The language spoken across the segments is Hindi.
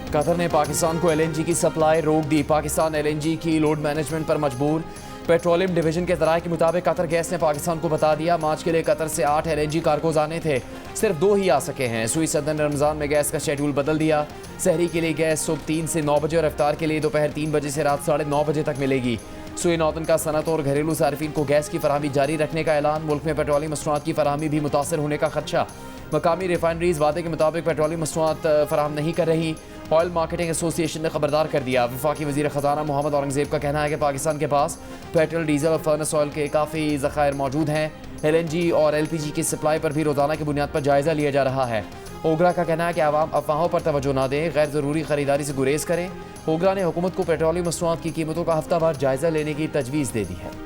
कतर ने पाकिस्तान को एलएनजी की सप्लाई रोक दी। पाकिस्तान एलएनजी की लोड मैनेजमेंट पर मजबूर। पेट्रोलियम डिवीजन के ज़राए के मुताबिक कतर गैस ने पाकिस्तान को बता दिया मार्च के लिए कतर से 8 एलएनजी कार्गोज आने थे, सिर्फ 2 ही आ सके हैं। सुई सदर ने रमज़ान में गैस का शेड्यूल बदल दिया। सहरी के लिए गैस सुबह 3 से 9 बजे और इफ्तार के लिए दोपहर 3 बजे से रात 9:30 बजे तक मिलेगी। सुई नौतन का सनत और घरेलू सार्फिन को गैस की फराहमी जारी रखने का ऐलान। मुल्क में पेट्रोलियम मसनूआत की फराहमी भी मुतासर होने का खदशा। मकामी रिफाइनरीज वादे के मुताबिक पेट्रोलियम मसनूआत फराहम नहीं कर रही। ऑयल मार्केटिंग एसोसिएशन ने खबरदार कर दिया। वफाकी वजीर खजाना मोहम्मद औरंगजेब का कहना है कि पाकिस्तान के पास पेट्रोल, डीजल और फर्नेस ऑयल के काफ़ी ज़खायर मौजूद हैं। एलएनजी और एलपीजी की सप्लाई पर भी रोज़ाना की बुनियाद पर जायज़ा लिया जा रहा है। ओगरा का कहना है कि आवाम अफवाहों पर तवज्जो न दें, गैर ज़रूरी खरीदारी से गुरेज करें। ओगरा ने हुकूमत को पेट्रोलियम मसनूआत की कीमतों का हफ्तावार जायज़ा लेने की तजवीज़ दे दी है।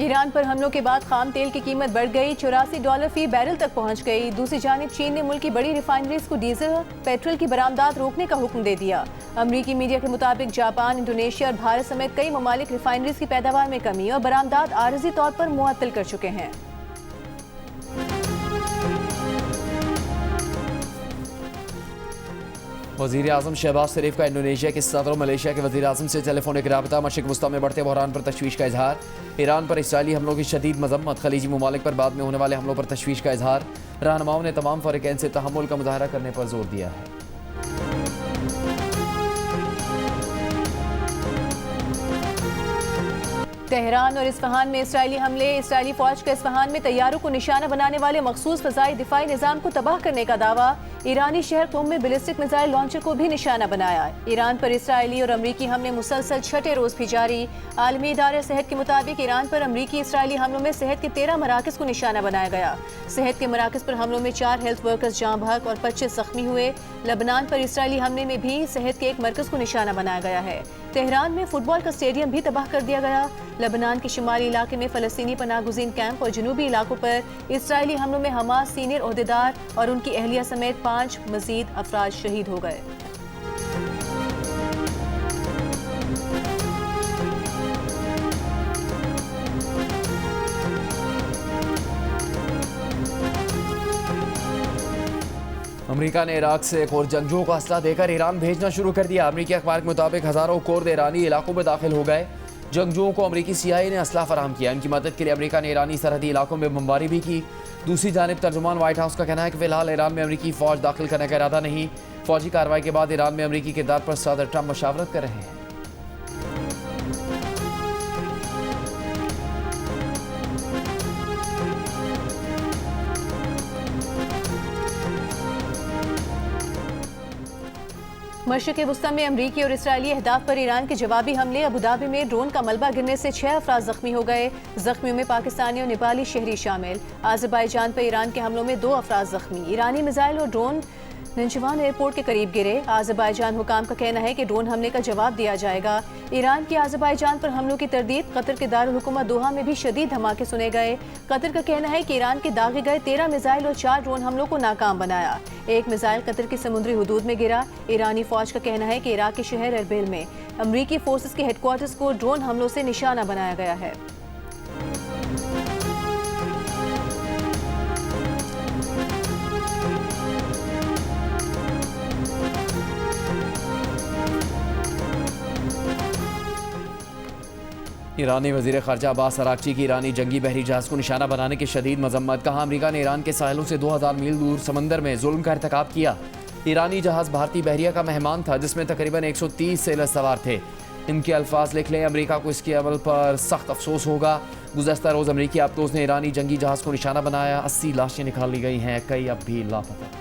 ईरान पर हमलों के बाद खाम तेल की कीमत बढ़ गई, $84 फी बैरल तक पहुंच गई। दूसरी जानिब चीन ने मुल्क की बड़ी रिफाइनरीज को डीजल पेट्रोल की बरामदात रोकने का हुक्म दे दिया। अमरीकी मीडिया के मुताबिक जापान, इंडोनेशिया और भारत समेत कई ममालिक रिफाइनरीज की पैदावार में कमी और बरामदात आरजी तौर पर मुअत्तल कर चुके हैं। वज़ीर आज़म शहबाज शरीफ का इंडोनेशिया के सदर और मलेशिया के वज़ीर आज़म से टेलीफोनिक राबता। मशरिक़ वस्ता में बढ़ते बहरान पर तशवीश का इजहार। ईरान पर इसराइली हमलों की शदीद मजम्मत। खलीजी ममालिक पर बाद में होने वाले हमलों पर तशवीश का इजहार। रहनुमाओं ने तमाम फ़रीक़ैन से तहम्मुल का मुज़ाहरा करने पर जोर दिया है। तेहरान और इस्फहान में इसराइली हमले। इसराइली फौज का इस्फहान में तैयारों को निशाना बनाने वाले मखसूस फ़ज़ाई दिफाई निज़ाम को तबाह करने का दावा। ईरानी शहर कुम में बैलिस्टिक मिसाइल लॉन्चर को भी निशाना बनाया। ईरान पर इसराइली और अमरीकी हमले मुसलसल छठे रोज़ भी जारी। आलमी इदारे सेहत के मुताबिक ईरान पर अमरीकी इसराइली हमलों में सेहत के 13 मराकज़ को निशाना बनाया गया। सेहत के मराकज़ पर हमलों में 4 हेल्थ वर्कर्स जाँ बहक और 25 ज़ख्मी हुए। लबनान पर इसराइली हमले में भी सेहत के एक मरकज़ को निशाना बनाया गया है। तेहरान में फुटबॉल का स्टेडियम भी तबाह कर दिया गया। लबनान के शुमाली इलाके में फ़लस्तीनी पनाहगुज़ीन कैंप और जनूबी इलाकों पर इसराइली हमलों में हमास सीनियर ओहदेदार और उनकी अहलिया समेत 5 मज़ीद अफराद शहीद हो गए। अमेरिका ने इराक से एक और जंगजुओं को असला देकर ईरान भेजना शुरू कर दिया। अमेरिकी अखबार के मुताबिक हज़ारों कुर्द ईरानी इलाकों में दाखिल हो गए। जंगजुओं को अमेरिकी CIA ने असला फराहम किया। इनकी मदद के लिए अमेरिका ने ईरानी सरहदी इलाकों में बमबारी भी की। दूसरी जानिब तर्जुमान व्हाइट हाउस का कहना है कि फिलहाल ईरान में अमेरिकी फ़ौज दाखिल करने का इरादा नहीं। फौजी कार्रवाई के बाद ईरान में अमेरिकी किरदार पर सदर ट्रंप मशावरत कर रहे हैं। मशरिक़ वस्ता में अमरीकी और इसराइली अहदाफ पर ईरान के जवाबी हमले। अबुधाबी में ड्रोन का मलबा गिरने से 6 अफराद जख्मी हो गए। जख्मियों में पाकिस्तानी और नेपाली शहरी शामिल। आज़रबाईजान पर ईरान के हमलों में 2 अफराद जख्मी। ईरानी मिसाइल और ड्रोन नंचवान एयरपोर्ट के करीब गिरे। आज़रबाईजान हुकाम का कहना है कि ड्रोन हमले का जवाब दिया जाएगा। ईरान की आज़रबाईजान पर हमलों की तरदीद। कतर के दारुल हुकूमत दोहा में भी शदीद धमाके सुने गए। कतर का कहना है कि ईरान के दागे गए 13 मिसाइल और 4 ड्रोन हमलों को नाकाम बनाया। एक मिसाइल कतर की समुद्री हुदूद में गिरा। ईरानी फौज का कहना है कि इराक के शहर अरबिल में अमरीकी फोर्सेस के हेडक्वार्टर्स को ड्रोन हमलों से निशाना बनाया गया है। ईरानी वज़ीर ख़ारजा अब्बास अराग़ची की ईरानी जंगी बहरी जहाज़ को निशाना बनाने की शदीद मजम्मत। कहा अमरीका ने ईरान के साहिलों से 2000 मील दूर समंदर में जुल्म का इर्तिकाब किया। ईरानी जहाज़ भारतीय बहरिया का मेहमान था जिसमें तकरीबन 130 सेलर सवार थे। इनके अल्फाज लिख लें, अमरीका को इसके अमल पर सख्त अफसोस होगा। गुज़श्ता रोज़ अमरीकी आबदोज़ ने ईरानी जंगी जहाज़ को निशाना बनाया। 80 लाशें निकाल ली गई हैं, कई अब भी लापता।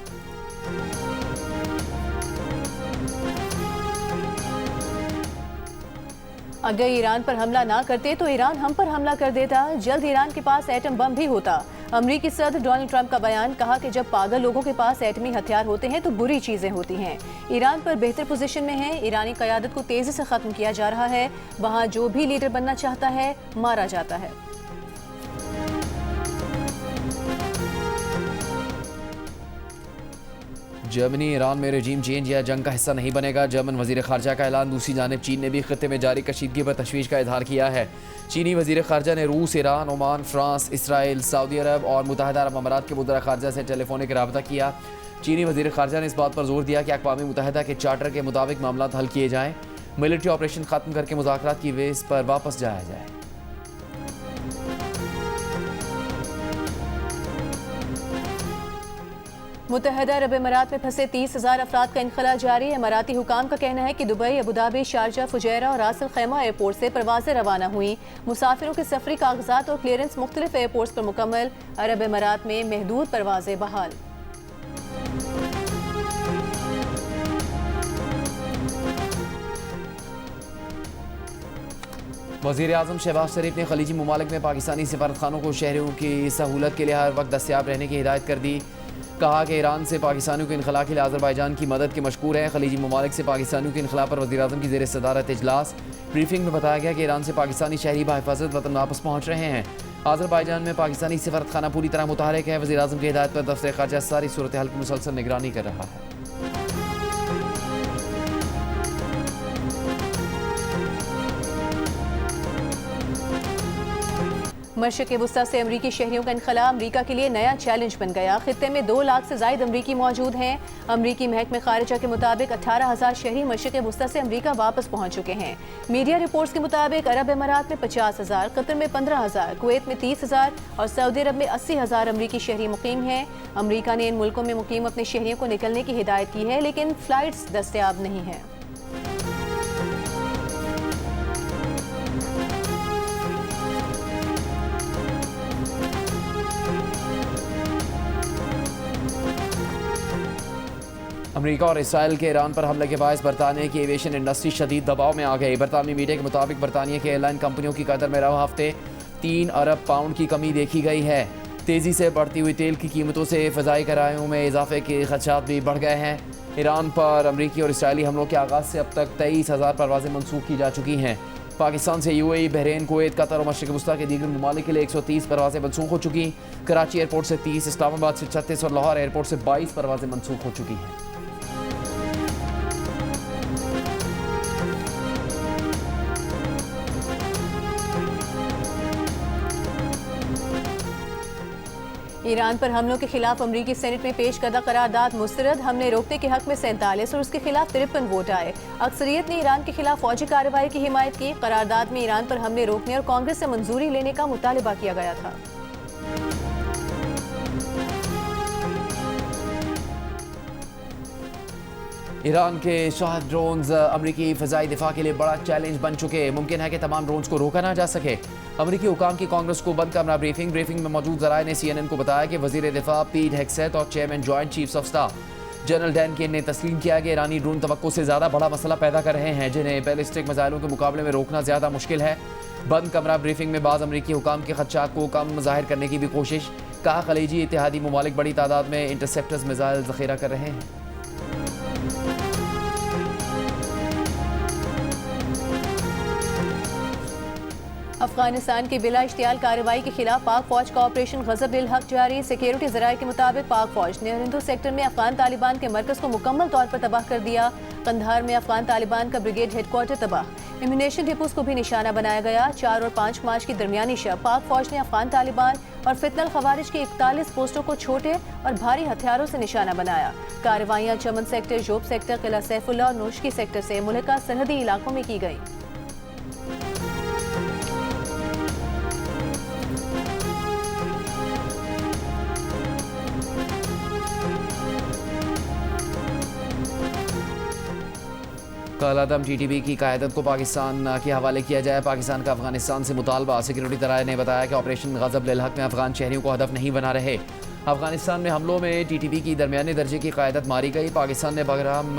अगर ईरान पर हमला ना करते तो ईरान हम पर हमला कर देता। जल्द ईरान के पास एटम बम भी होता। अमरीकी सदर डोनाल्ड ट्रंप का बयान, कहा कि जब पागल लोगों के पास एटमी हथियार होते हैं तो बुरी चीजें होती हैं। ईरान पर बेहतर पोजीशन में है। ईरानी क़यादत को तेजी से खत्म किया जा रहा है। वहाँ जो भी लीडर बनना चाहता है मारा जाता है। जर्मनी ईरान में रजीम चेंज या जंग का हिस्सा नहीं बनेगा। जर्मन वजीर खारजा का ऐलान। दूसरी जानिब चीन ने भी खत्ते में जारी कशीदगी पर तशवीश का इजहार किया है। चीनी वजीर खारजा ने रूस, ईरान, ओमान, फ्रांस, इसराइल, सऊदी अरब और मुत्तहिदा अरब अमारात के वज़ीर खारजा से टेलीफोनिक रब्ता किया। चीनी वजीर खारजा ने इस बात पर जोर दिया कि अक़वाम मुत्तहिदा के चार्टर के मुताबिक मामला हल किए जाएँ, मिलिट्री ऑपरेशन ख़त्म करके मुज़ाकरात की बेस पर वापस जाया जाए। मुत्तहिदा अरब अमारात में फंसे 30,000 अफराद का इनखला जारी है। अमाराती हुकाम का कहना है कि दुबई, अबूधाबी, शारजा, फुजैरा और रास अल खैमा एयरपोर्ट से परवाजें रवाना हुई। मुसाफिरों के सफरी कागजात और क्लियरेंस मुख्तलिफ एयरपोर्ट्स पर मुकम्मल। अरब अमारात में महदूद परवाजें बहाल। वज़ीर आज़म शहबाज शरीफ ने खलीजी ममालिक में पाकिस्तानी सफारतखानों को शहरियों की सहूलत के लिए हर वक्त दस्तयाब रहने की हिदायत कर दी। कहा कि ईरान से पाकिस्तानियों के इनखला के लिए अज़रबैजान की मदद के मशकूर हैं। खलीजी ममालिक से पाकिस्तानियों के इनखला पर वज़ीर आज़म की ज़ेर सदारत इजलास। ब्रीफिंग में बताया गया कि ईरान से पाकिस्तानी शहरी बाहिफाजत वतन वापस पहुँच रहे हैं। अज़रबैजान में पाकिस्तानी सफारतखाना पूरी तरह मुतहरिक है। वज़ीर आज़म की हिदायत पर दफ्तर ख़ारजा सारी सूरत हाल की मुसलसल निगरानी कर रहा है। मशरिक़ वुस्ता से अमरीकी शहरियों का इनखला अमरीका के लिए नया चैलेंज बन गया। खित्ते में 2 लाख से ज़ायद अमरीकी मौजूद हैं। अमरीकी महकमे खारिजा के मुताबिक 18,000 शहरी मशरिक़ वुस्ता से अमरीका वापस पहुँच चुके हैं। मीडिया रिपोर्ट्स के मुताबिक अरब अमारात में 50,000, कतर में 15,000, कुवैत में 30,000 और सऊदी अरब में 80,000 अमरीकी शहरी मुकीम हैं। अमरीका ने इन मुल्कों में मुकीम अपने शहरियों को निकलने की हिदायत की है, लेकिन फ़्लाइट्स दस्तयाब नहीं हैं। अमेरिका और इसराइल के ईरान पर हमले के बायस बरतानिया की एविएशन इंडस्ट्री शदीद दबाव में आ गई। बरतानवी मीडिया के मुताबिक बरतानिया के एयरलाइन कंपनियों की कदर में रवा हफ्ते 3 अरब पाउंड की कमी देखी गई है। तेज़ी से बढ़ती हुई तेल की कीमतों से फ़ज़ाई किरायों में इजाफे के खदशात भी बढ़ गए हैं। ईरान पर अमरीकी और इसराइली हमलों के आगाज़ से अब तक 23,000 परवाजें मनसूख की जा चुकी हैं। पाकिस्तान से UAE, बहरीन, कुवैत, कतर और मशरिक़ वुस्ता के दीगर ममालिक के लिए 130 परवाजें मनसूख हो चुकी। कराची एयरपोर्ट से 30, इस्लामाबाद से 36 और लाहौर एयरपोर्ट से 22 परवाजें मनसूख हो चुकी हैं। ईरान पर हमलों के खिलाफ अमरीकी सेनेट में पेश करदा करारदाद मुस्तरद। हमले रोकने के हक में 47 और उसके खिलाफ 53 वोट आए। अक्सरियत ने ईरान के खिलाफ फौजी कार्रवाई की हिमायत की। करारदाद में ईरान पर हमले रोकने और कांग्रेस से मंजूरी लेने का मुतालबा किया गया था। ईरान के शाह ड्रोन्स अमरीकी फ़ज़ाई दिफा के लिए बड़ा चैलेंज बन चुके। मुमकिन है कि तमाम ड्रोन्स को रोका ना जा सके। अमरीकी हुकाम की कांग्रेस को बंद कमरा ब्रीफिंग में मौजूद ज़राए ने CNN को बताया कि वज़ीर दिफा पीट हेगसेथ और chairman joint chiefs of staff general Dan Caine ने तस्लीम किया कि ईरानी ड्रोन तवक्को से ज़्यादा बड़ा मसला पैदा कर रहे हैं, जिन्हें बैलिस्टिक मिसाइलों के मुकाबले में रोकना ज़्यादा मुश्किल है। बंद कमरा ब्रीफिंग में बाज़ अमरीकी हुकाम के खदशात को कम ज़ाहिर करने की भी कोशिश। कहा खलीजी इत्तेहादी ममालिक बड़ी तादाद में इंटरसेप्टर्स मिसाइल ज़ख़ीरा कर रहे हैं। अफगानिस्तान की बिला इश्तियाल कार्रवाई के खिलाफ पाक फौज का ऑपरेशन गज़ब बिल हक जारी। सिक्योरिटी ज़राए के मुताबिक पाक फौज ने हिंदू सेक्टर में अफगान तालिबान के मरकज़ को मुकम्मल तौर पर तबाह कर दिया। कंधार में अफगान तालिबान का ब्रिगेड हेडक्वार्टर तबाह। इम्यूनेशन डिपोज को भी निशाना बनाया गया। 4 और 5 मार्च की दरमियानी शब पाक फौज ने अफगान तालिबान और फितनल खवारिज के 41 पोस्टों को छोटे और भारी हथियारों से निशाना बनाया। कार्रवाइयाँ चमन सेक्टर, जोब सेक्टर, किला सैफुल्ला और नोशकी सेक्टर से मुल्का सरहदी इलाकों में की गई। कालादम TTP की क़यादत को पाकिस्तान के हवाले किया जाए। पाकिस्तान का अफगानिस्तान से मुतालबा। सिक्योरिटी ज़राए ने बताया कि ऑपरेशन गज़ब बिल हक में अफगान शहरियों को हदफ नहीं बना रहे। अफगानिस्तान में हमलों में TTP की दरमियाने दर्जे की क़यादत मारी गई। पाकिस्तान ने बहराम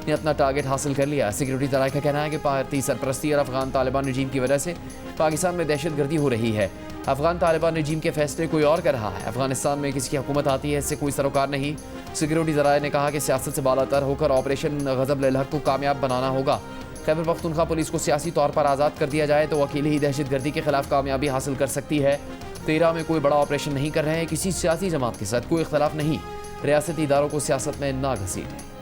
ने अपना टारगेट हासिल कर लिया। सिक्योरिटी तराई का कहना है कि भारतीय सरपरस्ती और अफगान तालिबान रजीम की वजह से पाकिस्तान में दहशतगर्दी हो रही है। अफगान तालिबान रजीम के फैसले कोई और कर रहा है। अफगानिस्तान में किसी की हुकूमत आती है, इससे कोई सरोकार नहीं। सिक्योरिटी तराई ने कहा कि सियासत से बालातर होकर ऑपरेशन गज़ब लिल हक़ को कामयाब बनाना होगा। खैबर पख्तूनख्वा पुलिस को सियासी तौर पर आज़ाद कर दिया जाए तो अकेले ही दहशतगर्दी के खिलाफ कामयाबी हासिल कर सकती है। 13 में कोई बड़ा ऑपरेशन नहीं कर रहे हैं, किसी सियासी जमात के साथ कोई इख्तलाफ नहीं। रियासती इदारों को सियासत में ना घसीटें।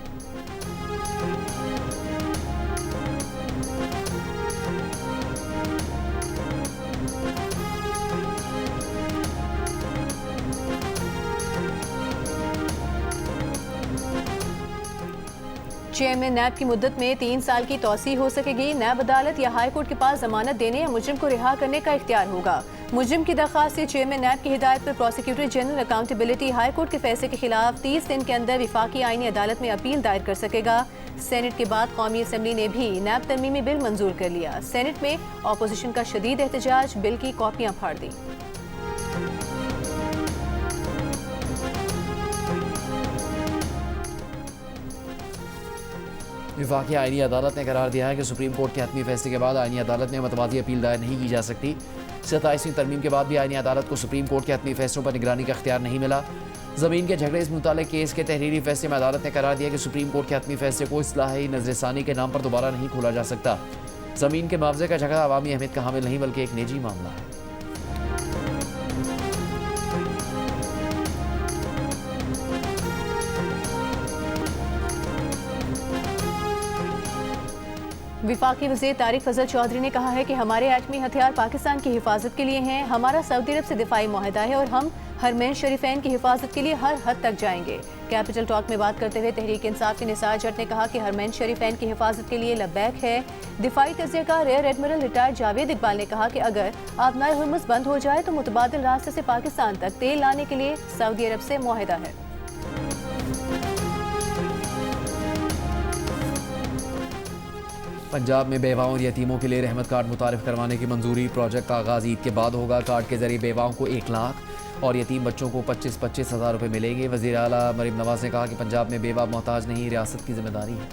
चेयरमैन नैब की मुद्दत में 3 साल की तौसी हो सकेगी। नैब अदालत या हाई कोर्ट के पास जमानत देने या मुजरिम को रिहा करने का इख्तियार होगा। मुजरिम की दरख्वास्त से चेयरमैन नैब की हिदायत पर prosecutor general accountability high court के फैसले के खिलाफ 30 दिन के अंदर विफाकी आईनी अदालत में अपील दायर कर सकेगा। सेनेट के बाद कौमी असम्बली ने भी नैब तरमीमी बिल मंजूर कर लिया। सेनेट में अपोजिशन का शदीद एहतजाज, बिल की कॉपियां फाड़ दी। विफाकी आईनी अदालत ने करार दिया है कि सुप्रीम कोर्ट के हतमी फैसले के बाद आईनी अदालत में मतवादी अपील दायर नहीं की जा सकती। 27वीं तरमीम के बाद भी आईनी अदालत को सुप्रीम कोर्ट के हतमी फैसलों पर निगरानी का इख्तियार नहीं मिला। ज़मीन के झगड़े से मुताल्लिक़ केस के तहरीरी फैसले में अदालत ने करार दिया कि सुप्रीम कोर्ट के हतमी फैसले को इस्लाही नजरसानी के नाम पर दोबारा नहीं खोला जा सकता। ज़मीन के मुआवजे का झगड़ा अवामी अहमियत का हामिल नहीं बल्कि एक निजी मामला है। विफाकी वज़ीर तारिक फजल चौधरी ने कहा है कि हमारे एटमी हथियार पाकिस्तान की हिफाजत के लिए हैं। हमारा सऊदी अरब से दिफाई मुआहदा है और हम हरमैन शरीफैन की हिफाजत के लिए हर हद तक जाएंगे। कैपिटल टॉक में बात करते हुए तहरीक इंसाफ के निसार जट ने कहा कि हरमैन शरीफैन की हिफाजत के लिए लब्बैक है। दिफाई तज्ज़ियाकार rear admiral retired Javed Iqbal ने कहा कि अगर आबनाए हुर्मुज़ बंद हो जाए तो मुतबादिल रास्ते से पाकिस्तान तक तेल लाने के लिए सऊदी अरब से मुआहदा है। पंजाब में बेवाओं और यतीमों के लिए रहमत कार्ड मुतारिफ करवाने की मंजूरी। प्रोजेक्ट का आगाज़ ईद के बाद होगा। कार्ड के जरिए बेवाओं को 1 लाख और यतीम बच्चों को 25-25 हज़ार रुपये मिलेंगे। वज़ीर आला मरीम नवाज ने कहा कि पंजाब में बेवा मोहताज नहीं, रियासत की जिम्मेदारी है।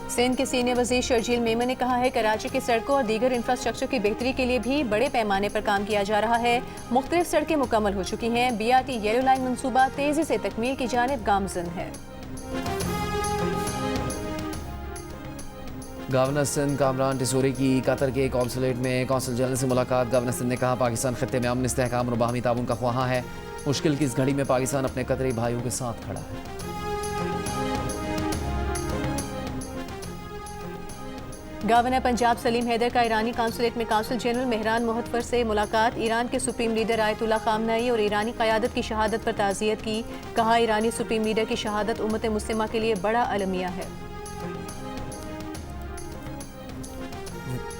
सिंध के सीनियर वज़ीर शर्जील मेमन ने कहा है कराची की सड़कों और दीगर इंफ्रास्ट्रक्चर की बेहतरी के लिए भी बड़े पैमाने पर काम किया जा रहा है। मुख्तलिफ सड़कें मुकम्मल हो चुकी हैं। BRT येलो लाइन मनसूबा तेजी से तकमील की जानिब गामजन है। गवर्नर सिंध कामरान टिसोरी की कतर के कौंसलेट में कौंसल जनरल से मुलाकात। गवर्नर सिंध ने कहा पाकिस्तान खित्ते में अमन, इस्तेहकाम और बाहमी ताउन का ख्वाहा है। मुश्किल की इस घड़ी में पाकिस्तान अपने कतरी भाइयों के साथ खड़ा है। गवर्नर पंजाब सलीम हैदर का ईरानी कौंसलेट में कौंसल जनरल मेहरान मोहतफर से मुलाकात। ईरान के सुप्रीम लीडर आयतुल्ला खामनेई और ईरानी क़यादत की शहादत पर ताज़ियत की। कहा ईरानी सुप्रीम लीडर की शहादत उम्मत मुस्लिमा के लिए बड़ा अलमिया है।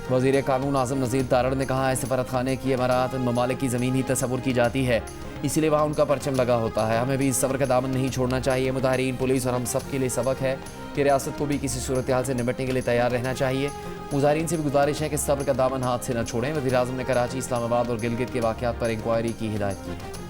वज़ीर कानून आज़म नज़ीर तारड़ ने कहा है सफारत खाने की इमारात ममालिक की ज़मीन ही तस्वुर की जाती है, इसीलिए वहाँ उनका परचम लगा होता है। हमें भी इस सब्र का दामन नहीं छोड़ना चाहिए। मुताहरीन, पुलिस और हम सब के लिए सबक है कि रियासत को भी किसी सूरत हाल से निपटने के लिए तैयार रहना चाहिए। मुजाहरीन से भी गुजारिश है कि सब्र का दामन हाथ से न छोड़ें। वज़ीर आज़म ने कराची, इस्लामाबाद और गिलगित के वाक़यात पर इंक्वायरी की हिदायत की है।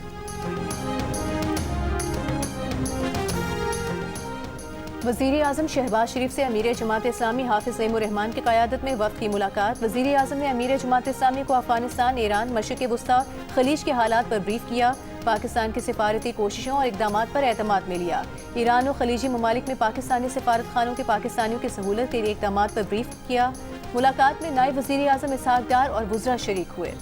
वज़ीर आज़म शहबाज शरीफ से अमीर जमात इस्लामी हाफिज़ ज़ैमुर रहमान की क़यादत में वफ़द की मुलाकात। वज़ीर आज़म ने अमीर जमात इस्लामी को अफ़गानिस्तान, ईरान, मशरिक़ वुस्ता, खलीज के हालात पर ब्रीफ किया। पाकिस्तान की सिफारती कोशिशों और इक़दामात पर एतमाद में लिया। ईरान और खलीजी ममालिक में पाकिस्तानी सिफारत खानों के पाकिस्तानियों की सहूलत के लिए इक़दामात पर ब्रीफ किया। मुलाकात में नायब वज़ीर आज़म इसहाक़ डार और वुज़रा शरीक हुए।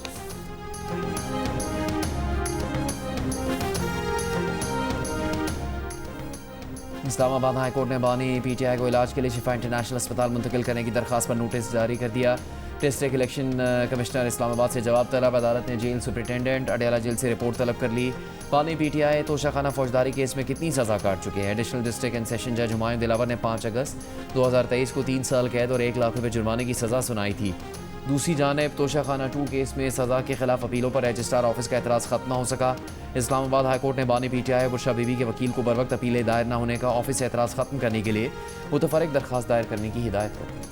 इस्लामाबाद हाई कोर्ट ने बानी PTI को इलाज के लिए शिफा इंटरनेशनल अस्पताल मुंतकिल करने की दरख्वास्त पर नोटिस जारी कर दिया। डिस्ट्रिक्ट इलेक्शन कमिश्नर इस्लामाबाद से जवाब तलब। अदालत ने जेल सुपरिटेंडेंट अडयाला जेल से रिपोर्ट तलब कर ली। बानी PTI तोशाखाना फौजदारी केस में कितनी सज़ा काट चुके हैं। एडिशनल डिस्ट्रिक्ट एंड सेशन जज हुमायूं दिलावर ने 5 अगस्त 2023 को 3 साल कैद और 1 लाख रुपये जुर्माने की सज़ा सुनाई थी। दूसरी जानिब तोशाखाना 2 केस में सज़ा के खिलाफ अपीलों पर रजिस्ट्रार ऑफिस का एतराज़ खत्म न हो सका। इस्लामाबाद हाई कोर्ट ने बानी PTI बुशरा बीबी के वकील को बरवक्त अपीलें दायर न होने का ऑफिस से एतराज़ खत्म करने के लिए मुतफर्रिक दरख्वास्त दायर करने की हिदायत कर दी।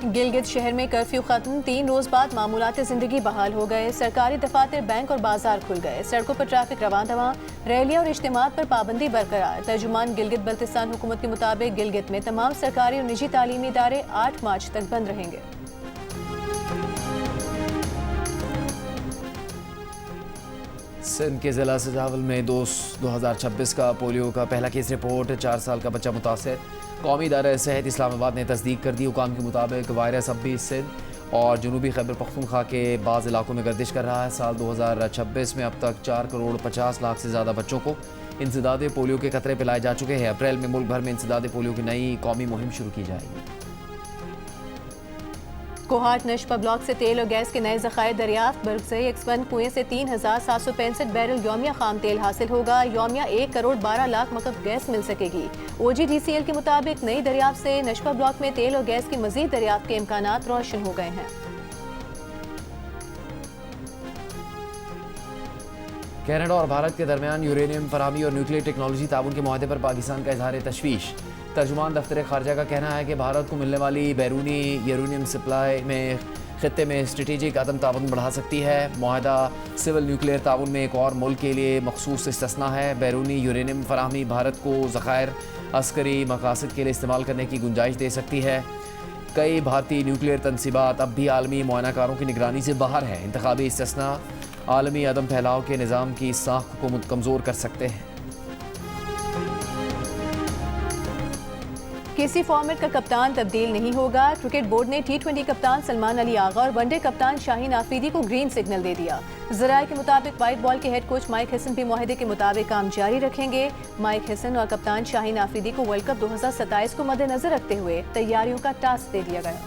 गिलगित शहर में कर्फ्यू खत्म, 3 रोज बाद मामूलात जिंदगी बहाल हो गए। सरकारी दफातर, बैंक और बाजार खुल गए। सड़कों पर ट्रैफिक रवां दवां, रैलियां और इज्तिमात पर पाबंदी बरकरार। तर्जुमान गिलगित बल्तिस्तान हुकूमत के मुताबिक गिलगित में तमाम सरकारी और निजी तालीमी इदारे 8 मार्च तक बंद रहेंगे। सिंध के जिला सजावल में 2026 का पोलियो का पहला केस रिपोर्ट, 4 साल का बच्चा मुतासर। कौमी इदारा सेहत इस्लामाबाद ने तस्दीक कर दी। हुकाम के मुताबिक वायरस अब भी सिंध और जनूबी खैबर पख्तूनख्वा के बाज़ इलाकों में गर्दिश कर रहा है। साल 2026 में अब तक 4 करोड़ 50 लाख से ज़्यादा बच्चों को इंसदाद पोलियो के कतरे पिलाए जा चुके हैं। अप्रैल में मुल्क भर में इंसदाद पोलियो की नई कौमी मुहिम शुरू की जाएगी। कोहाट नशपा ब्लॉक से तेल और गैस के नए ज़खायर दरियाफ्त। बरगज़ई एक्सपन कुएं से 3765 बैरल यौमिया खाम तेल हासिल होगा। यौमिया 1 करोड़ 12 लाख मकब गैस मिल सकेगी। OGDCL के मुताबिक नई दरियाफ्त से नशपा ब्लॉक में तेल और गैस की मजीद दरियाफ्त के इम्कानात रोशन हो गए हैं। कनाडा और भारत के दरमियान यूरेनियम फराहमी और न्यूक्लियर टेक्नोलॉजी ताउन के मुआहदे पर पाकिस्तान का इजहार तशवीश। तर्जुमान दफ्तर खारजा का कहना है कि भारत को मिलने वाली बैरूनी यूरेनियम सप्लाई में खित्ते में स्ट्रेटेजिक अदम ताउन बढ़ा सकती है। मुआहदा सिविल न्यूक्लियर ताउन में एक और मुल्क के लिए मखसूस इस्तिस्ना है। बैरूनी यूरेनियम फराहमी भारत को ज़खायर अस्करी मकासद के लिए इस्तेमाल करने की गुंजाइश दे सकती है। कई भारतीय न्यूक्लियर तनसीबात अब भी आलमी मुआयनाकारों की निगरानी से बाहर हैं। इंतखाबी इस्तिस्ना आलमी अदम फैलाव के निज़ाम की साख को कमज़ोर कर सकते हैं। किसी फॉर्मेट का कप्तान तब्दील नहीं होगा। क्रिकेट बोर्ड ने T20 कप्तान सलमान अली आगा और वनडे कप्तान शाहीन आफरीदी को ग्रीन सिग्नल दे दिया। ज़राए के मुताबिक वाइट बॉल के हेड कोच माइक हसन भी मुआहदे के मुताबिक काम जारी रखेंगे। माइक हसन और कप्तान शाहीन आफरीदी को वर्ल्ड कप 2027 को मद्देनजर रखते हुए तैयारियों का टास्क दे दिया गया।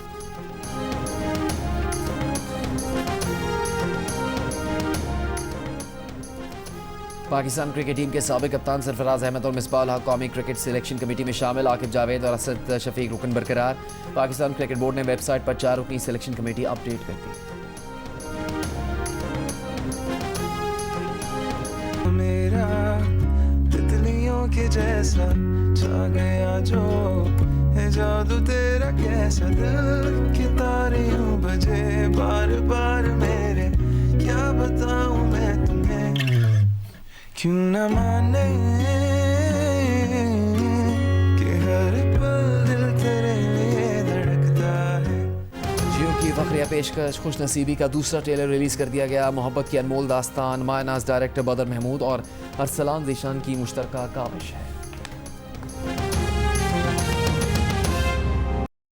पाकिस्तान क्रिकेट टीम के साबिक कप्तान सरफराज अहमद और मिसबाह हक कौमी क्रिकेट सिलेक्शन कमेटी में शामिल। आकिब जावेद और असद शफीक रुकन बरकरार। पाकिस्तान क्रिकेट बोर्ड ने वेबसाइट पर 4 रुकनी सिलेक्शन कमेटी अपडेट कर दी। मेरा तितलियों के जैसा छा गया जो है जादू तेरा, कैसा दिल के तारे यूं बजे बार बार मेरे, क्या बताऊं मैं तुम्हें, क्यों न माने कि हर पल दिल तेरे लिए धड़कता है। जियो की फखरिया पेशकश खुश नसीबी का दूसरा ट्रेलर रिलीज कर दिया गया। मोहब्बत की अनमोल दास्तान, मायनाज डायरेक्टर बदर महमूद और अरसलान ज़ीशान की मुश्तरका काविश है।